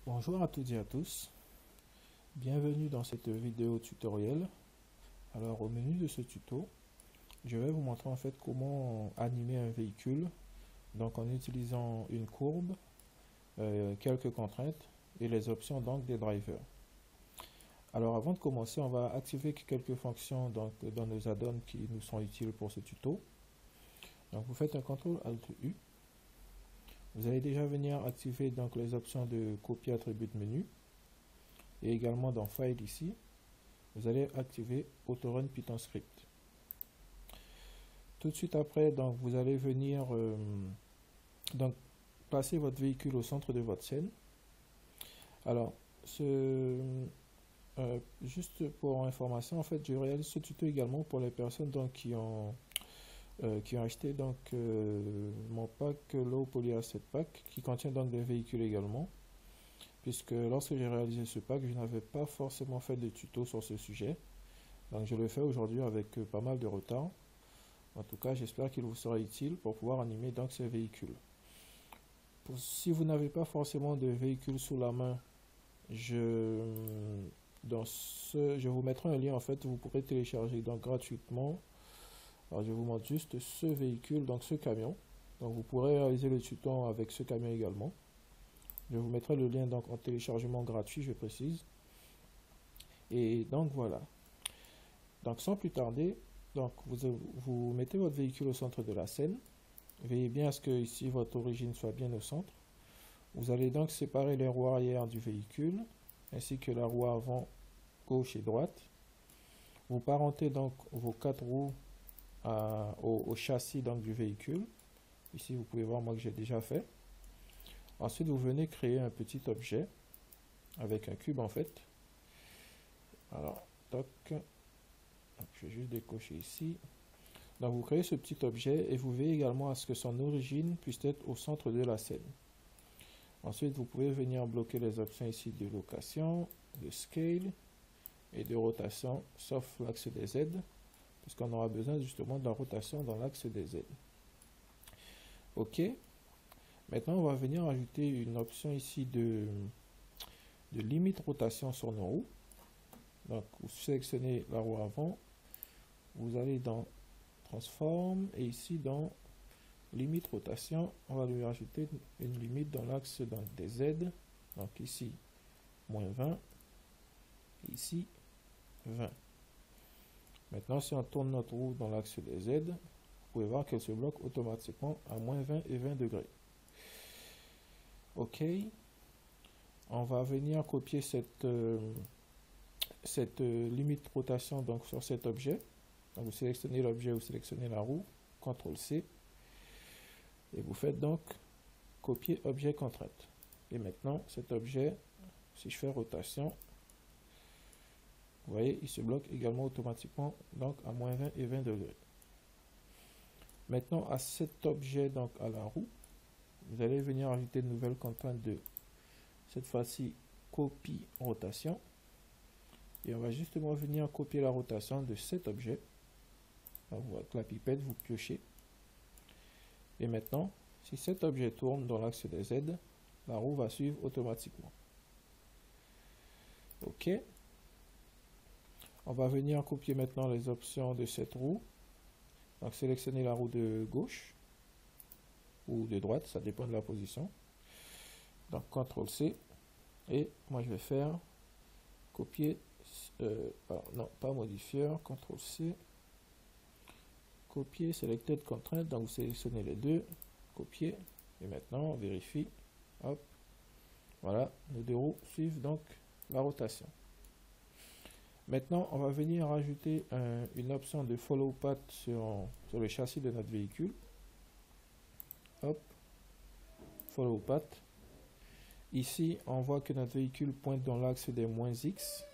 Bonjour à toutes et à tous, bienvenue dans cette vidéo tutoriel. Alors au menu de ce tuto, je vais vous montrer en fait comment animer un véhicule, donc en utilisant une courbe, quelques contraintes et les options donc des drivers. Alors avant de commencer, on va activer quelques fonctions donc, dans nos add-ons qui nous sont utiles pour ce tuto. Donc vous faites un CTRL-ALT-U. Vous allez déjà venir activer donc les options de copier attribut de menu. Et également dans File ici, vous allez activer Autorun Python Script. Tout de suite après, donc, vous allez venir donc, placer votre véhicule au centre de votre scène. Alors, juste pour information, en fait, je réalise ce tuto également pour les personnes donc, qui ont acheté donc, mon pack Low Poly Asset Pack qui contient donc des véhicules également. Puisque lorsque j'ai réalisé ce pack, je n'avais pas forcément fait de tuto sur ce sujet. Donc je le fais aujourd'hui avec pas mal de retard. En tout cas, j'espère qu'il vous sera utile pour pouvoir animer donc ces véhicules. Si vous n'avez pas forcément de véhicule sous la main, je vous mettrai un lien en fait, vous pourrez télécharger donc gratuitement. Alors je vous montre juste ce véhicule, donc ce camion. Donc vous pourrez réaliser le tuto avec ce camion également. Je vous mettrai le lien donc en téléchargement gratuit, je précise. Et donc voilà. Donc sans plus tarder, donc vous mettez votre véhicule au centre de la scène. Veillez bien à ce que ici votre origine soit bien au centre. Vous allez donc séparer les roues arrière du véhicule, ainsi que la roue avant gauche et droite. Vous parentez donc vos quatre roues au châssis donc, du véhicule. Ici vous pouvez voir moi que j'ai déjà fait. Ensuite, vous venez créer un petit objet avec un cube en fait. Alors, toc. Je vais juste décocher ici. Donc, vous créez ce petit objet et vous veillez également à ce que son origine puisse être au centre de la scène. Ensuite, vous pouvez venir bloquer les options ici de location, de scale et de rotation, sauf l'axe des Z, puisqu'on aura besoin justement de la rotation dans l'axe des Z. OK. Maintenant, on va venir ajouter une option ici de limite rotation sur nos roues. Donc, vous sélectionnez la roue avant, vous allez dans Transform et ici dans limite rotation, on va lui rajouter une limite dans l'axe des Z. Donc ici, moins 20, et ici, 20. Maintenant, si on tourne notre roue dans l'axe des Z, vous pouvez voir qu'elle se bloque automatiquement à moins 20 et 20 degrés. OK, on va venir copier cette limite rotation donc sur cet objet. Donc vous sélectionnez l'objet, vous sélectionnez la roue, CTRL-C, et vous faites donc copier objet contrainte. Et maintenant cet objet, si je fais rotation, vous voyez, il se bloque également automatiquement donc à moins 20 et 20 degrés. Maintenant à cet objet, donc à la roue, vous allez venir ajouter une nouvelle contrainte de, cette fois-ci, copie rotation. Et on va justement venir copier la rotation de cet objet. Donc, avec la pipette, vous piochez. Et maintenant, si cet objet tourne dans l'axe des Z, la roue va suivre automatiquement. OK. On va venir copier maintenant les options de cette roue. Donc, sélectionnez la roue de gauche ou de droite, ça dépend de la position. Donc CTRL-C et moi je vais faire copier, non pas modifieur, CTRL-C, copier selected constraint, donc vous sélectionnez les deux, copier et maintenant on vérifie, hop, voilà, nos deux roues suivent donc la rotation. Maintenant on va venir ajouter une option de follow path sur le châssis de notre véhicule. Hop, follow path. Ici, on voit que notre véhicule pointe dans l'axe des moins X,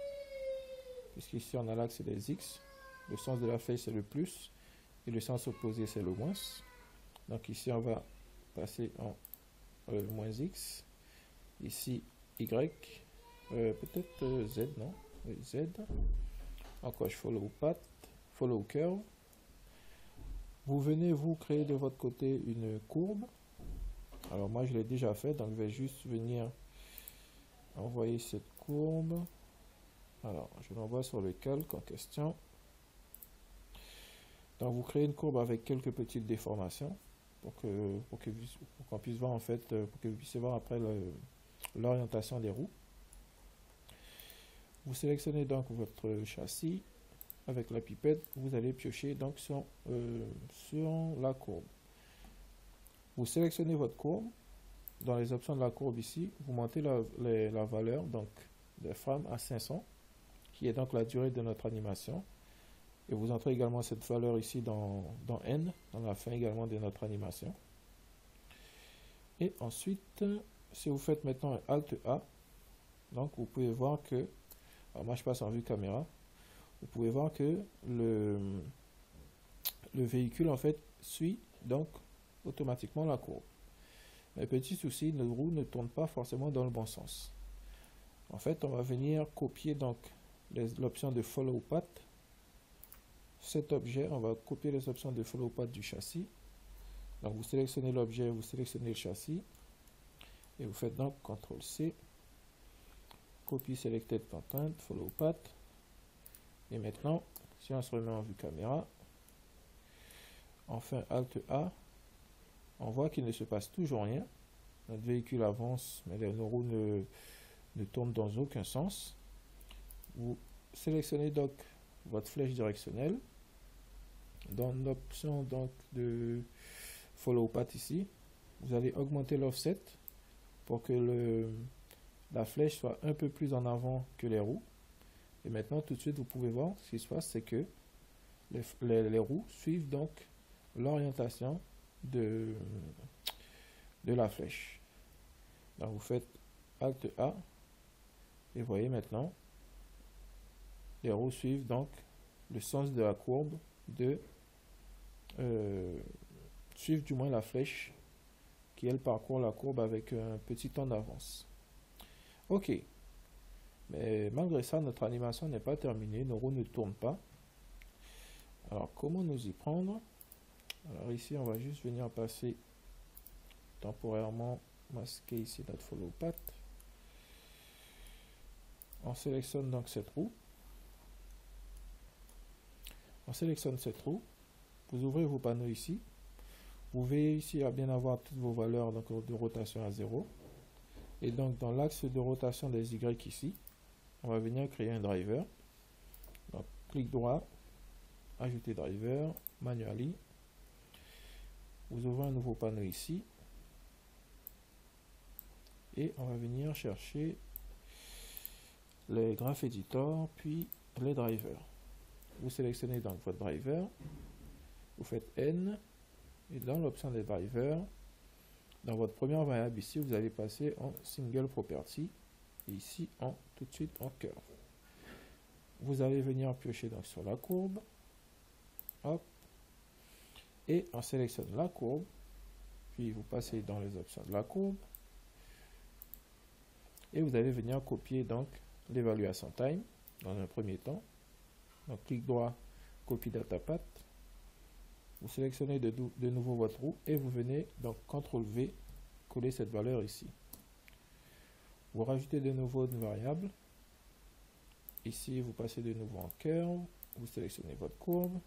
puisqu'ici on a l'axe des X. Le sens de la flèche c'est le plus, et le sens opposé c'est le moins. Donc ici on va passer en moins X. Ici Y, peut-être Z, non? Oui, Z. Encore je follow path, follow curve. Vous venez vous créer de votre côté une courbe. Alors moi je l'ai déjà fait, donc je vais juste venir envoyer cette courbe. Alors, je l'envoie sur le calque en question. Donc, vous créez une courbe avec quelques petites déformations pour qu'on puisse voir en fait, pour que vous puissiez voir après l'orientation des roues. Vous sélectionnez donc votre châssis avec la pipette. Vous allez piocher donc sur la courbe. Vous sélectionnez votre courbe. Dans les options de la courbe ici, vous montez la valeur donc de frame à 500, qui est donc la durée de notre animation. Et vous entrez également cette valeur ici dans N, dans la fin également de notre animation. Et ensuite, si vous faites maintenant un Alt A, donc vous pouvez voir que, alors moi je passe en vue caméra, vous pouvez voir que le véhicule en fait suit donc automatiquement la courbe. Mais petit souci, nos roues ne tournent pas forcément dans le bon sens. En fait, on va venir copier donc l'option de Follow Path. Cet objet, on va copier les options de Follow Path du châssis. Donc vous sélectionnez l'objet, vous sélectionnez le châssis et vous faites donc CTRL-C, Copy Selected Content, Follow Path. Et maintenant, si on se remet en vue caméra, on fait Alt A, on voit qu'il ne se passe toujours rien. Notre véhicule avance, mais nos roues ne tournent dans aucun sens. Vous sélectionnez donc votre flèche directionnelle. Dans l'option donc de Follow Path ici, vous allez augmenter l'offset pour que la flèche soit un peu plus en avant que les roues. Et maintenant, tout de suite, vous pouvez voir ce qui se passe, c'est que les roues suivent donc l'orientation de la flèche. Donc vous faites Alt A et vous voyez maintenant les roues suivent donc le sens de la courbe suivent du moins la flèche qui elle parcourt la courbe avec un petit temps d'avance. Ok, mais malgré ça notre animation n'est pas terminée, nos roues ne tournent pas. Alors comment nous y prendre? Alors ici on va juste venir passer temporairement, masquer ici notre Follow Path. On sélectionne donc cette roue. On sélectionne cette roue. Vous ouvrez vos panneaux ici. Vous veillez ici à bien avoir toutes vos valeurs donc, de rotation à 0. Et donc dans l'axe de rotation des Y ici, on va venir créer un driver. Donc clic droit, ajouter driver, manually. Vous ouvrez un nouveau panneau ici. Et on va venir chercher les Graph Editor, puis les drivers. Vous sélectionnez donc votre driver, vous faites N, et dans l'option des drivers, dans votre première variable ici, vous allez passer en Single Property, et ici tout de suite en Curve. Vous allez venir piocher donc sur la courbe, hop, et on sélectionne la courbe, puis vous passez dans les options de la courbe, et vous allez venir copier donc l'évaluation time dans un premier temps. Donc clic droit, copie data path. Vous sélectionnez de nouveau votre roue et vous venez donc CTRL V, coller cette valeur ici. Vous rajoutez de nouveau une variable. Ici, vous passez de nouveau en curve. Vous sélectionnez votre courbe.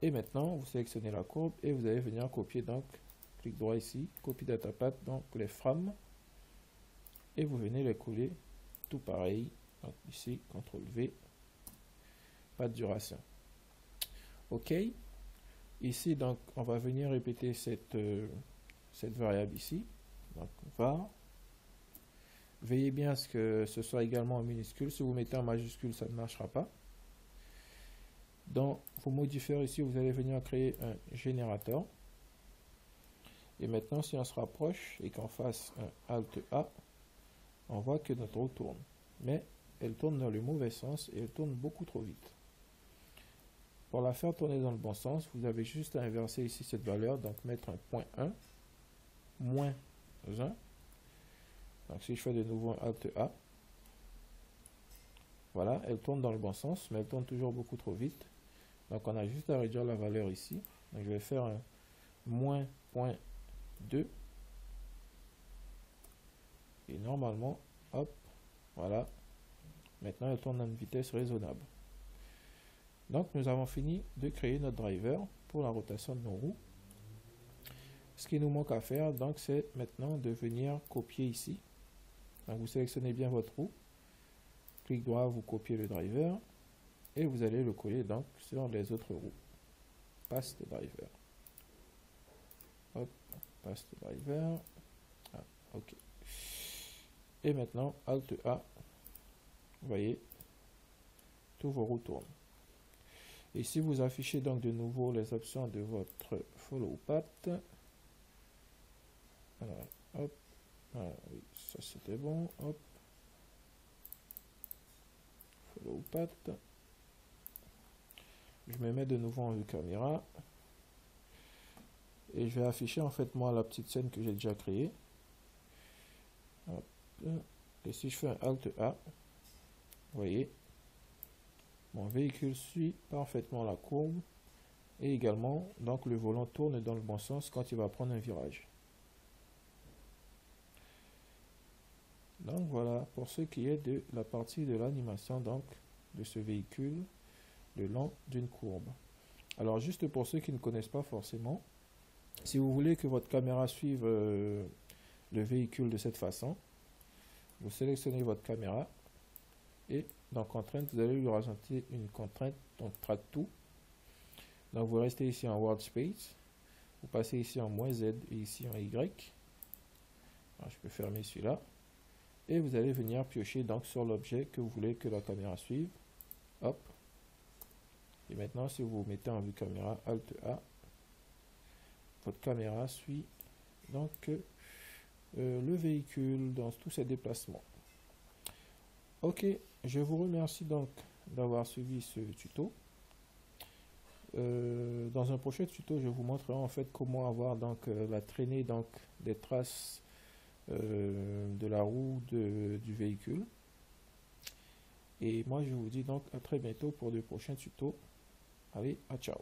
Et maintenant, vous sélectionnez la courbe et vous allez venir copier donc, clic droit ici, copie data path, donc les frames. Et vous venez les coller tout pareil. Donc ici, CTRL V. Pas de duration. Ok. Ici, donc, on va venir répéter cette variable ici. Donc, var. Veillez bien à ce que ce soit également en minuscule. Si vous mettez en majuscule, ça ne marchera pas. Dans vos modifieurs ici, vous allez venir créer un générateur. Et maintenant, si on se rapproche et qu'on fasse un Alt A, on voit que notre roue tourne. Mais elle tourne dans le mauvais sens et elle tourne beaucoup trop vite. Pour la faire tourner dans le bon sens, vous avez juste à inverser ici cette valeur, donc mettre un point 1, moins 1. Donc si je fais de nouveau un Alt A, voilà, elle tourne dans le bon sens, mais elle tourne toujours beaucoup trop vite. Donc on a juste à réduire la valeur ici. Donc je vais faire un moins 0.2. Et normalement, hop, voilà. Maintenant, elle tourne à une vitesse raisonnable. Donc, nous avons fini de créer notre driver pour la rotation de nos roues. Ce qui nous manque à faire, donc, c'est maintenant de venir copier ici. Donc, vous sélectionnez bien votre roue. Clic droit, vous copiez le driver. Et vous allez le coller donc sur les autres roues. Paste driver. Hop, paste driver. Ah, ok. Et maintenant, Alt A. Vous voyez, tous vos roues tournent. Et si vous affichez donc de nouveau les options de votre follow path, alors, hop, voilà, oui, ça c'était bon, hop, follow path, je me mets de nouveau en vue caméra, et je vais afficher en fait moi la petite scène que j'ai déjà créée, hop, et si je fais un Alt A, vous voyez, mon véhicule suit parfaitement la courbe, et également, donc le volant tourne dans le bon sens quand il va prendre un virage. Donc voilà pour ce qui est de la partie de l'animation donc de ce véhicule le long d'une courbe. Alors juste pour ceux qui ne connaissent pas forcément, si vous voulez que votre caméra suive le véhicule de cette façon, vous sélectionnez votre caméra et dans contrainte vous allez lui rajouter une contrainte, donc track to. Donc vous restez ici en workspace, vous passez ici en -Z et ici en Y. Alors, je peux fermer celui-là. Et vous allez venir piocher donc sur l'objet que vous voulez que la caméra suive. Hop. Et maintenant, si vous mettez en vue caméra, Alt A, votre caméra suit donc le véhicule dans tous ses déplacements. Ok, je vous remercie donc d'avoir suivi ce tuto. Dans un prochain tuto, je vous montrerai en fait comment avoir donc la traînée donc des traces de la roue du véhicule. Et moi je vous dis donc à très bientôt pour de prochains tutos. Allez, à ciao.